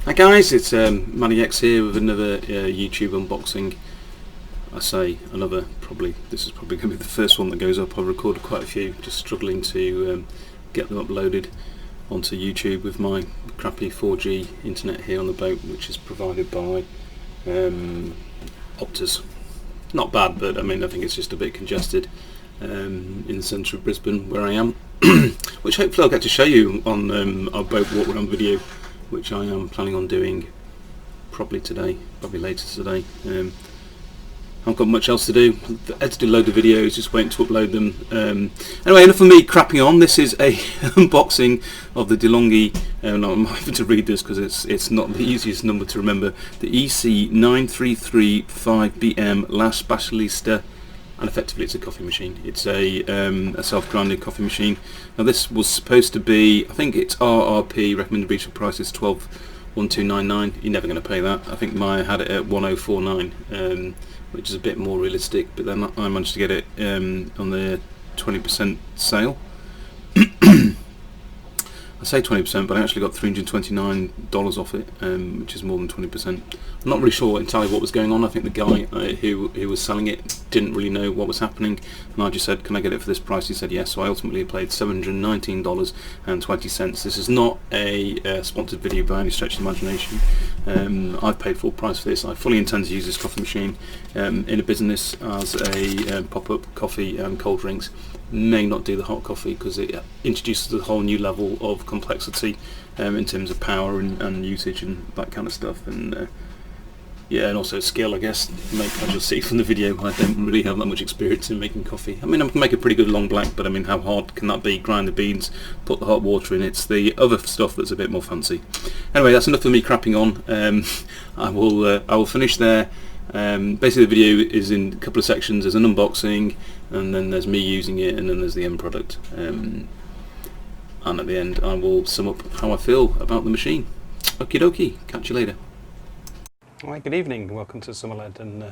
Hi guys, it's Matti-x here with another YouTube unboxing. I say another, this is probably going to be the first one that goes up. I've recorded quite a few, just struggling to get them uploaded onto YouTube with my crappy 4G internet here on the boat, which is provided by Optus. Not bad, but I think it's just a bit congested in the centre of Brisbane where I am, which hopefully I'll get to show you on our boat walk around video, which I am planning on doing probably later today. I haven't got much else to do. Edited a load of videos, just waiting to upload them. Anyway, enough of me crapping on. This is a unboxing of the Delonghi, I'm having to read this because it's not the easiest number to remember, the EC9335BM La Specialista, and effectively it's a coffee machine. It's a self-grinding coffee machine. Now this was supposed to be, I think its RRP, recommended retail price, is $12,199. You're never going to pay that. I think Myer had it at $1,049, which is a bit more realistic, but then I managed to get it on the 20% sale. I say 20%, but I actually got $329 off it, which is more than 20%. I'm not really sure entirely what was going on. I think the guy who was selling it didn't really know what was happening, and I just said, can I get it for this price? He said yes, so I ultimately paid $719.20. This is not a sponsored video by any stretch of the imagination. I've paid full price for this. I fully intend to use this coffee machine in a business as a pop-up coffee and cold drinks. May not do the hot coffee because it introduces a whole new level of complexity in terms of power and usage and that kind of stuff, and yeah, and also skill, I guess. As you'll see from the video, I don't really have that much experience in making coffee. I can make a pretty good long black, but how hard can that be? Grind the beans, put the hot water in. It's the other stuff that's a bit more fancy. Anyway, that's enough of me crapping on. I will finish there. Basically the video is in a couple of sections. There's an unboxing, and then there's me using it, and then there's the end product, and at the end I will sum up how I feel about the machine. Okie dokie, catch you later. Alright, good evening, welcome to Summerled, and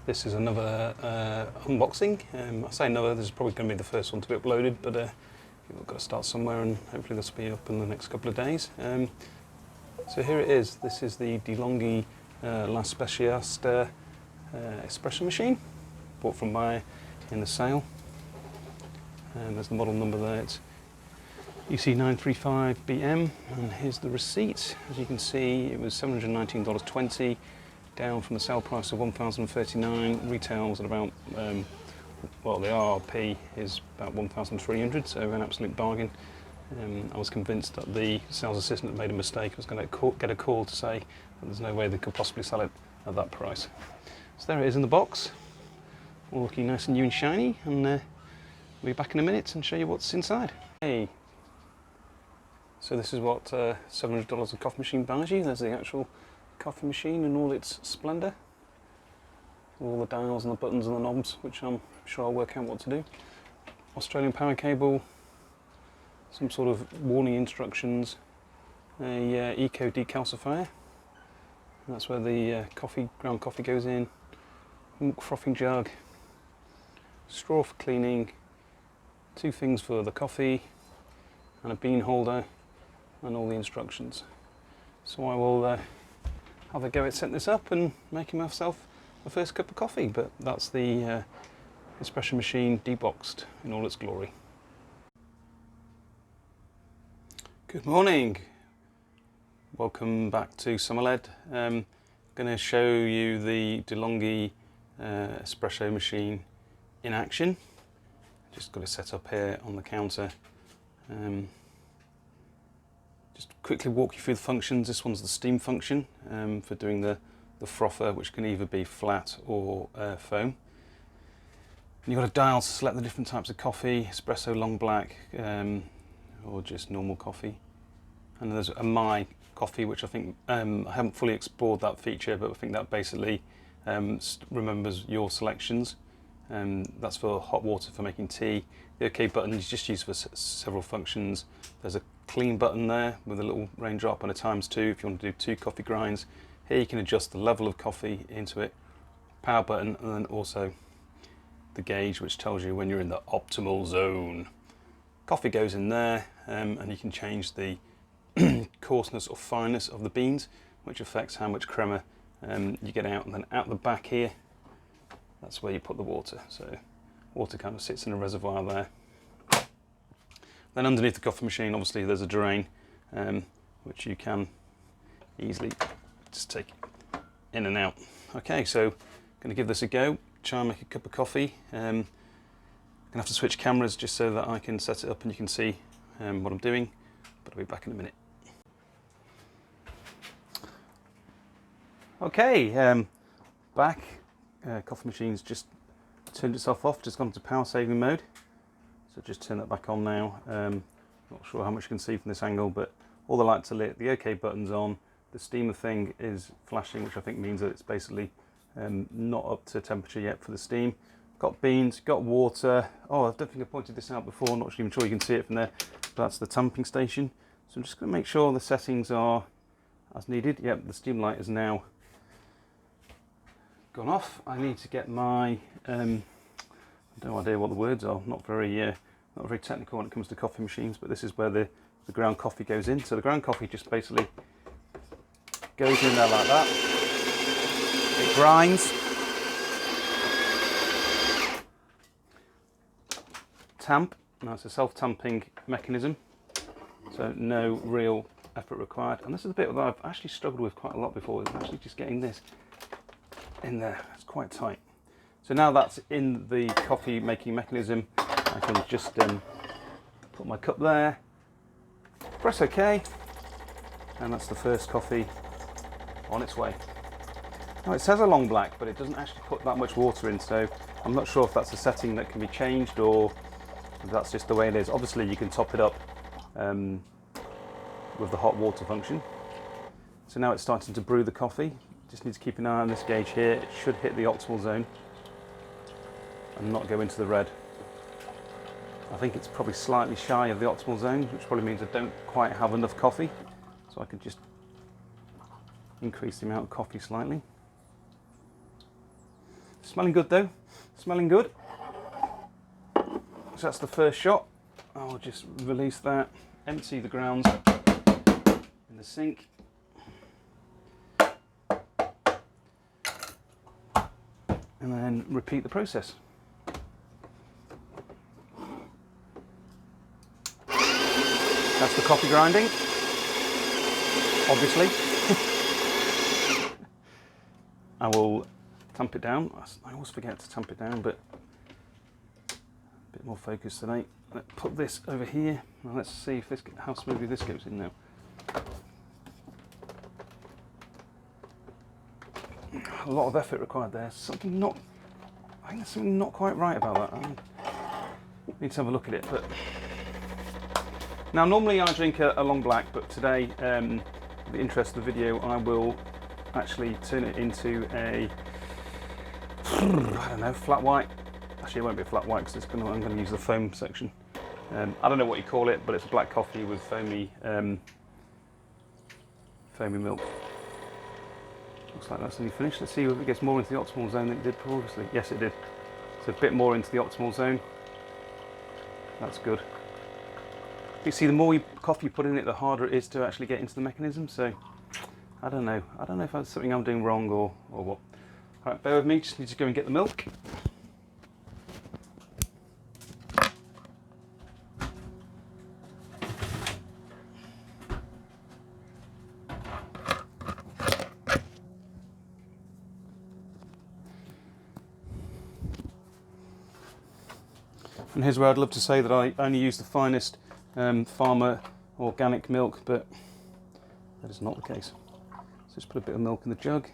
this is another unboxing. I say another, this is probably going to be the first one to be uploaded, but we've got to start somewhere, and hopefully this will be up in the next couple of days. So here it is. This is the Delonghi La Specialista espresso machine, bought from Myer in the sale, and there's the model number there. It's EC9335BM, and here's the receipt. As you can see, it was $719.20, down from the sale price of $1,039. Retails at about, well, the RRP is about $1,300, so an absolute bargain. I was convinced that the sales assistant had made a mistake. I was going to get a call to say that there's no way they could possibly sell it at that price. So there it is in the box, all looking nice and new and shiny, and we'll be back in a minute and show you what's inside. Hey. So this is what $700 a coffee machine buys you. There's the actual coffee machine in all its splendour. All the dials and the buttons and the knobs, which I'm sure I'll work out what to do. Australian power cable, some sort of warning instructions, a eco decalcifier. That's where the ground coffee goes in. Milk frothing jug, straw for cleaning, two things for the coffee, and a bean holder, and all the instructions. So I will have a go at setting this up and making myself my first cup of coffee, but that's the espresso machine deboxed in all its glory. Good morning, welcome back to Summerled. I'm going to show you the Delonghi espresso machine in action. Just got it set up here on the counter. Just quickly walk you through the functions. This one's the steam function for doing the frother, which can either be flat or foam. And you've got a dial to select the different types of coffee, espresso, long black, or just normal coffee. And there's a My coffee, which I think I haven't fully explored that feature, but I think that basically remembers your selections. That's for hot water for making tea. The OK button is just used for several functions. There's a clean button there with a little raindrop and a ×2 if you want to do 2 coffee grinds. Here you can adjust the level of coffee into it. Power button, and then also the gauge, which tells you when you're in the optimal zone. Coffee goes in there, and you can change the coarseness or fineness of the beans. which affects how much crema you get out. And then out the back here, that's where you put the water. So water kind of sits in a reservoir there. Then underneath the coffee machine, obviously there's a drain, which you can easily just take in and out. Okay, so I'm going to give this a go, try and make a cup of coffee. I'm going to have to switch cameras just so that I can set it up and you can see what I'm doing, but I'll be back in a minute. Okay, back. Coffee machine's just turned itself off, just gone to power saving mode. So just turn that back on now. Not sure how much you can see from this angle, but all the lights are lit, the OK button's on, the steamer thing is flashing, which I think means that it's basically not up to temperature yet for the steam. Got beans, got water. Oh, I don't think I pointed this out before, I'm not even sure you can see it from there, but that's the tamping station. So I'm just going to make sure the settings are as needed. Yep, the steam light is now gone off. I need to get my no idea what the words are. Not very technical when it comes to coffee machines, but this is where the ground coffee goes in. So the ground coffee just basically goes in there like that. It grinds, tamp. Now it's a self-tamping mechanism, so no real effort required. And this is the bit that I've actually struggled with quite a lot before, is actually just getting this in there. It's quite tight. So now that's in the coffee making mechanism, I can just put my cup there, press OK, and that's the first coffee on its way. Now it says a long black, but it doesn't actually put that much water in, so I'm not sure if that's a setting that can be changed or if that's just the way it is. Obviously you can top it up with the hot water function. So now it's starting to brew the coffee. Just need to keep an eye on this gauge here. It should hit the optimal zone and not go into the red. I think it's probably slightly shy of the optimal zone, which probably means I don't quite have enough coffee. So I could just increase the amount of coffee slightly. Smelling good though, smelling good. So that's the first shot. I'll just release that, empty the grounds in the sink. And then repeat the process. That's the coffee grinding, obviously. I will tamp it down. I always forget to tamp it down, but a bit more focus today. Let's put this over here. Now let's see if this, how smoothly this goes in now. A lot of effort required there. Something not, I think there's something not quite right about that. I need to have a look at it. But now normally I drink a long black, but today, in the interest of the video, I will actually turn it into a, I don't know, flat white. Actually, it won't be a flat white because I'm going to use the foam section. I don't know what you call it, but it's a black coffee with foamy milk. Looks like that's nearly finished. Let's see if it gets more into the optimal zone than it did previously. Yes, it did. So a bit more into the optimal zone. That's good. You see, the more coffee you put in it, the harder it is to actually get into the mechanism. So I don't know. I don't know if that's something I'm doing wrong or what. All right, bear with me. Just need to go and get the milk. And here's where I'd love to say that I only use the finest farmer organic milk, but that is not the case. So just put a bit of milk in the jug.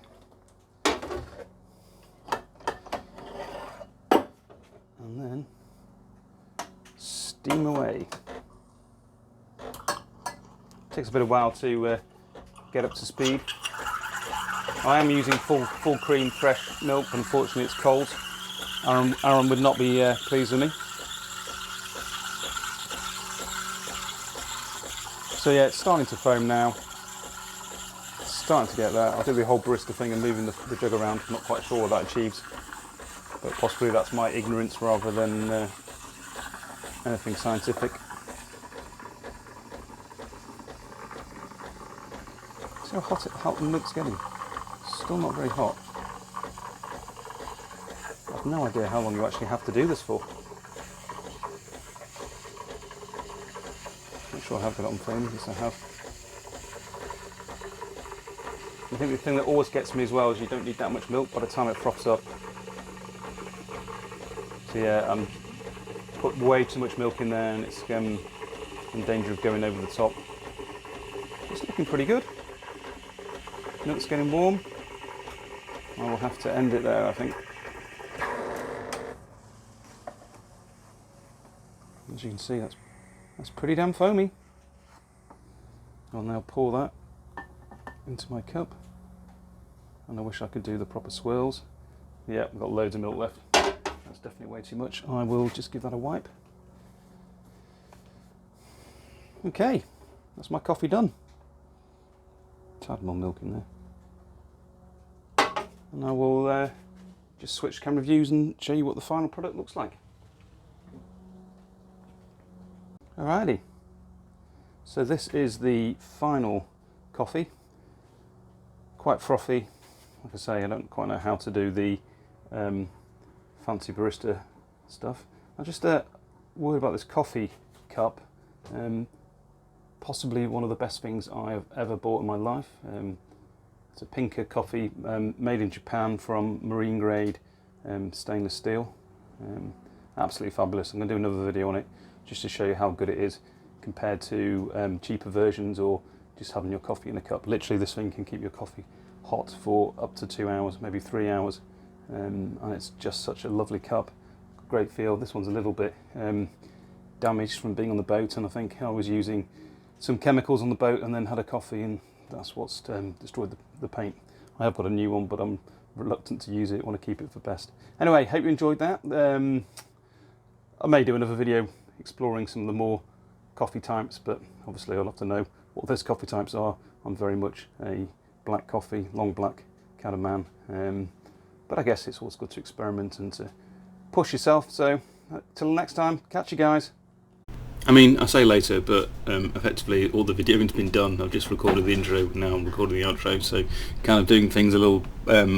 And then steam away. Takes a bit of while to get up to speed. I am using full cream fresh milk, but unfortunately it's cold. Aaron would not be pleased with me. So yeah, it's starting to foam now. It's starting to get there. I'll do the whole barista thing and moving the jug around. I'm not quite sure what that achieves, but possibly that's my ignorance rather than anything scientific. So how hot the milk's getting. Still not very hot. I've no idea how long you actually have to do this for. Not sure I have got it on film. Yes, I have. I think the thing that always gets me as well is you don't need that much milk by the time it froths up. So yeah, put way too much milk in there and it's in danger of going over the top. It's looking pretty good. Milk's getting warm. I will have to end it there, I think. As you can see, that's pretty damn foamy. I'll now pour that into my cup. And I wish I could do the proper swirls. Yeah, we've got loads of milk left. That's definitely way too much. I will just give that a wipe. Okay, that's my coffee done. Tad more milk in there. And I will just switch camera views and show you what the final product looks like. Alrighty, so this is the final coffee. Quite frothy. Like I say, I don't quite know how to do the fancy barista stuff. I'm just worried about this coffee cup. Possibly one of the best things I've ever bought in my life. It's a Pinker coffee made in Japan from marine grade stainless steel. Absolutely fabulous. I'm going to do another video on it just to show you how good it is compared to cheaper versions or just having your coffee in a cup. Literally this thing can keep your coffee hot for up to 2 hours, maybe 3 hours, and it's just such a lovely cup. Great feel. This one's a little bit damaged from being on the boat, and I think I was using some chemicals on the boat and then had a coffee, and that's what's destroyed the paint. I have got a new one, but I'm reluctant to use it. I want to keep it for best. Anyway, hope you enjoyed that. I may do another video exploring some of the more coffee types, but obviously I'll have to know what those coffee types are. I'm very much a black coffee, long black kind of man, but I guess it's always good to experiment and to push yourself. So till next time, catch you guys. I mean, I say later, but effectively all the videoing's been done. I've just recorded the intro, now I'm recording the outro, so kind of doing things a little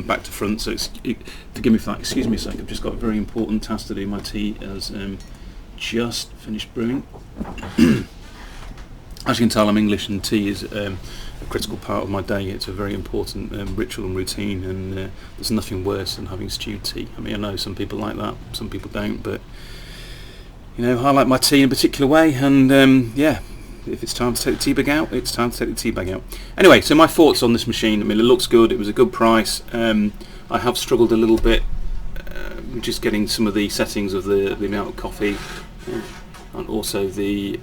back to front, so forgive me for that. Excuse me a sec, I've just got a very important task to do. My tea has just finished brewing. As you can tell, I'm English, and tea is a critical part of my day. It's a very important ritual and routine, and there's nothing worse than having stewed tea. I mean, I know some people like that, some people don't, but you know, I like my tea in a particular way, and yeah, if it's time to take the tea bag out, it's time to take the tea bag out. Anyway, so my thoughts on this machine. I mean, it looks good, it was a good price. I have struggled a little bit just getting some of the settings of the amount of coffee, and also the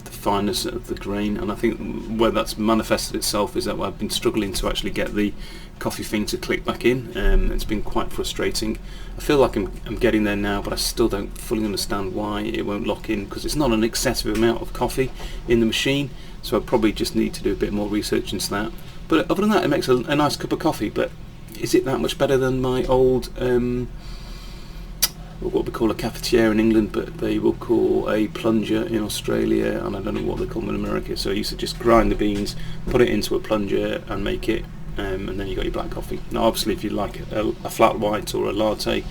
fineness of the grain, and I think where that's manifested itself is that I've been struggling to actually get the coffee thing to click back in. It's been quite frustrating. I feel like I'm getting there now, but I still don't fully understand why it won't lock in, because it's not an excessive amount of coffee in the machine, so I probably just need to do a bit more research into that. But other than that, it makes a nice cup of coffee. But is it that much better than my old what we call a cafetiere in England, but they will call a plunger in Australia, and I don't know what they call them in America. So you used to just grind the beans, put it into a plunger and make it, and then you got your black coffee. Now obviously if you like a flat white or a latte,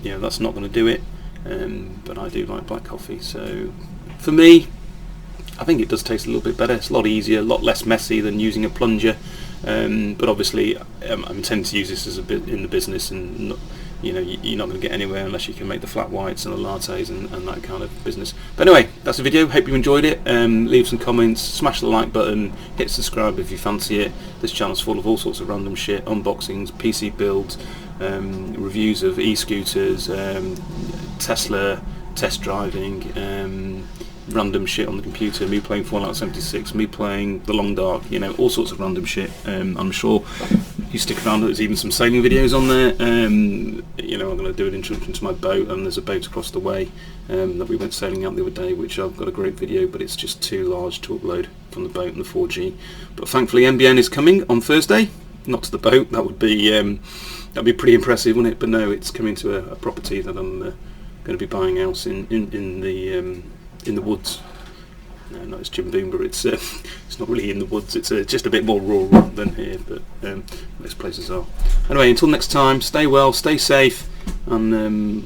you know, that's not going to do it, but I do like black coffee. So for me, I think it does taste a little bit better. It's a lot easier, a lot less messy than using a plunger, but obviously I'm intending to use this as a bit in the business, and not, you know, you're not going to get anywhere unless you can make the flat whites and the lattes and that kind of business. But anyway, that's the video. Hope you enjoyed it. Leave some comments, smash the like button, hit subscribe if you fancy it. This channel's full of all sorts of random shit, unboxings, PC builds, reviews of e-scooters, Tesla, test driving, random shit on the computer, me playing Fallout 76, me playing The Long Dark, you know, all sorts of random shit. I'm sure you stick around, there's even some sailing videos on there. You know, I'm going to do an introduction to my boat, and there's a boat across the way that we went sailing out the other day, which I've got a great video, but it's just too large to upload from the boat and the 4G. But thankfully NBN is coming on Thursday, not to the boat. That would be pretty impressive, wouldn't it? But no, it's coming to a property that I'm going to be buying out in the woods not as Jimboomba. It's not really in the woods. It's just a bit more rural than here, but most places are. Anyway, until next time, stay well, stay safe, and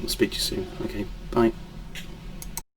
I'll speak to you soon. Okay, bye.